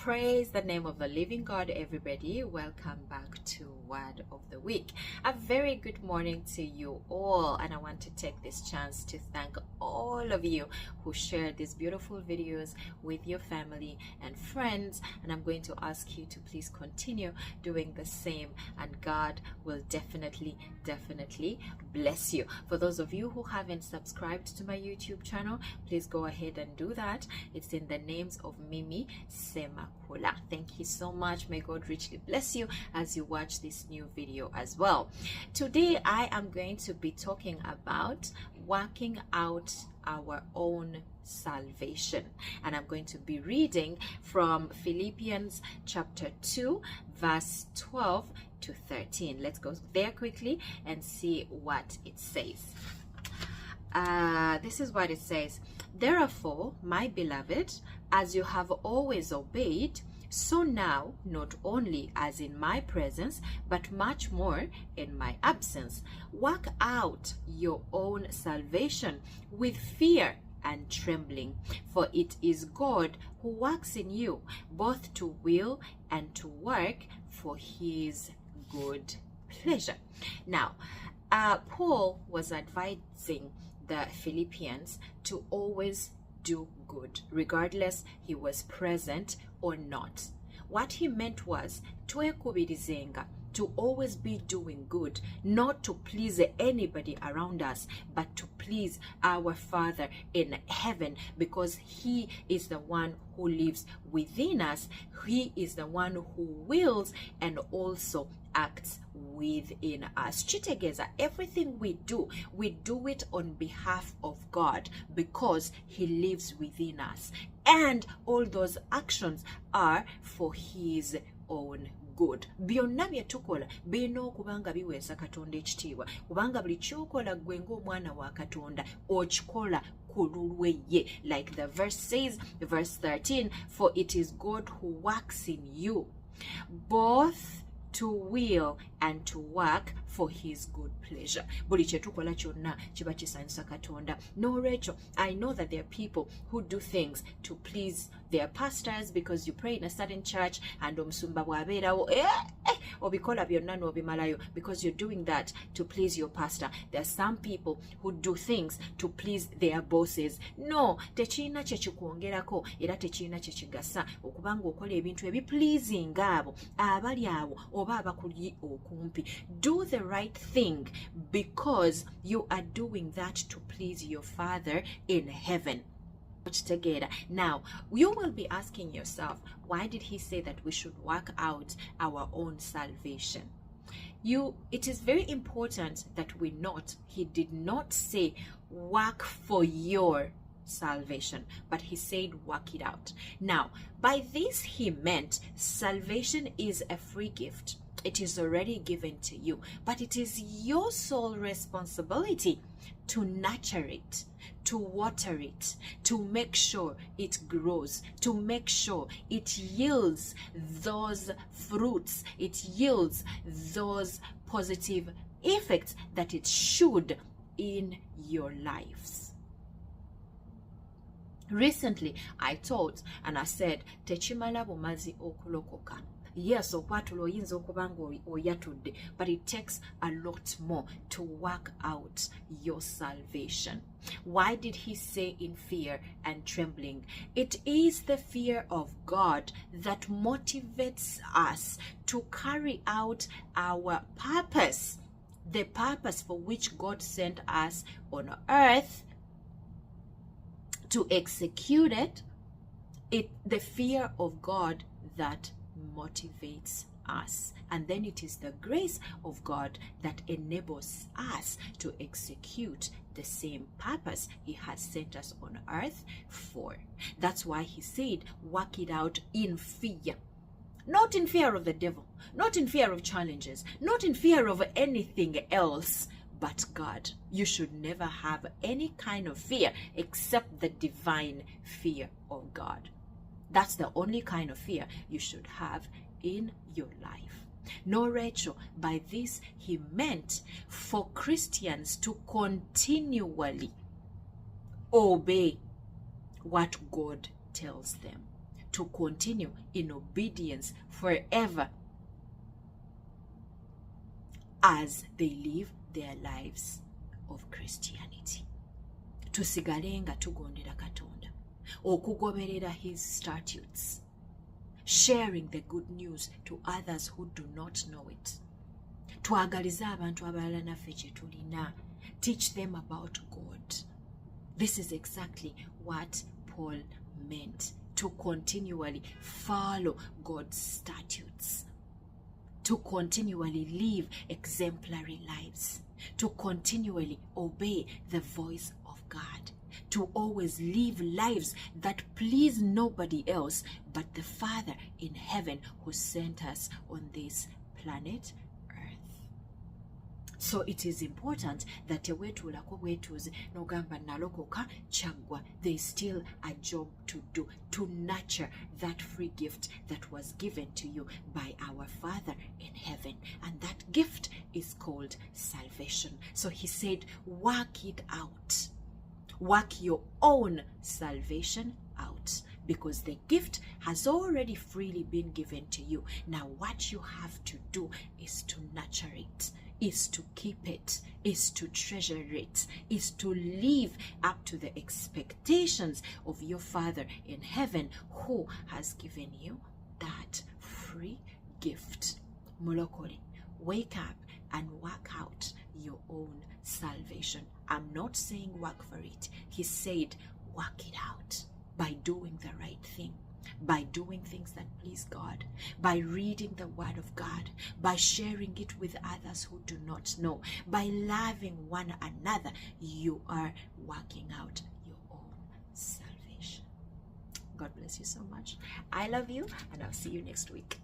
Praise the name of the living God, everybody. Welcome back to Word of the Week. A very good morning to you all, and I want to take this chance to thank all of you who share these beautiful videos with your family and friends, and I'm going to ask you to please continue doing the same, and God will definitely bless you. For those of you who haven't subscribed to my YouTube channel, please go ahead and do that. It's in the names of Mimi Semakula. Thank you so much. May God richly bless you as you watch this new video as well. Today I am going to be talking about working out our own salvation, and I'm going to be reading from Philippians chapter 2 verse 12 to 13. Let's go there quickly and see what it says. This is what it says. Therefore, my beloved, as you have always obeyed, so now, not only as in my presence, but much more in my absence, work out your own salvation with fear and trembling, for it is God who works in you, both to will and to work for his good pleasure. Now, Paul was advising the Philippians to always do good, regardless he was present or not. What he meant was to always be doing good, not to please anybody around us, but to please our Father in heaven, because he is the one who lives within us. He is the one who wills and also acts within us. Chitegeza, everything we do it on behalf of God, because he lives within us, and all those actions are for his own good. Byonna bye tukola birina okuba nga biweesa Katonda ekitiibwa, kubanga buli kyokola gwe ng'omwana wa Katonda okikola ku lulwe ye. Like the verse says, verse 13, for it is God who works in you both to will and to work for his good pleasure. Buli kyetukola kyonna kiba kisanyusa Katonda. N'olwekyo, I know that there are people who do things to please their pastors, because you pray in a certain church and omusumba bw'abeerawo obikola byonna n'obimalayo because you're doing that to please your pastor. There are some people who do things to please their bosses. No, tekirina kye kikwongerako era tekirina kye kigasa okubanga okola ebintu ebipleasing abo abali awo oba abakuli okumpi. Do the right thing because you are doing that to please your Father in heaven. Now, you will be asking yourself, why did he say that we should work out our own salvation? It is very important that we note, he did not say work for your salvation, but he said work it out. Now, by this he meant salvation is a free gift. It is already given to you, but it is your sole responsibility to nurture it, to water it, to make sure it grows, to make sure it yields those fruits, it yields those positive effects that it should in your lives. Recently, I taught and I said, Techimala bumazi okulokoka. Yes, okwatula oyinza okuba nga oyatudde, but it takes a lot more to work out your salvation. Why did he say in fear and trembling? It is the fear of God that motivates us to carry out our purpose, the purpose for which God sent us on earth to execute it. The fear of God that motivates us, and then it is the grace of God that enables us to execute the same purpose he has sent us on earth for. That's why he said work it out in fear, not in fear of the devil, not in fear of challenges, not in fear of anything else but God. You should never have any kind of fear except the divine fear of God. That's the only kind of fear you should have in your life. No, Rachel, by this he meant for Christians to continually obey what God tells them, to continue in obedience forever as they live their lives of Christianity. Tusigale nga tugondera Katonda, okugoberera his statutes, sharing the good news to others who do not know it. Twagaliza abantu abalala naffe kye tulina. Teach them about God. This is exactly what Paul meant, to continually follow God's statutes, to continually live exemplary lives, to continually obey the voice of God, to always live lives that please nobody else but the Father in heaven who sent us on this planet Earth. So it is important that wetuulako bwetuuze n'ogamba nalokoka kyaggwa, there is still a job to do, to nurture that free gift that was given to you by our Father in heaven. And that gift is called salvation. So he said, work it out. Work your own salvation out, because the gift has already freely been given to you. Now what you have to do is to nurture it, is to keep it, is to treasure it, is to live up to the expectations of your Father in heaven who has given you that free gift. Mulokole, wake up and work out your own salvation. I'm not saying work for it. He said work it out by doing the right thing, by doing things that please God, by reading the Word of God, by sharing it with others who do not know, by loving one another. You are working out your own salvation. God bless you so much. I love you, and I'll see you next week.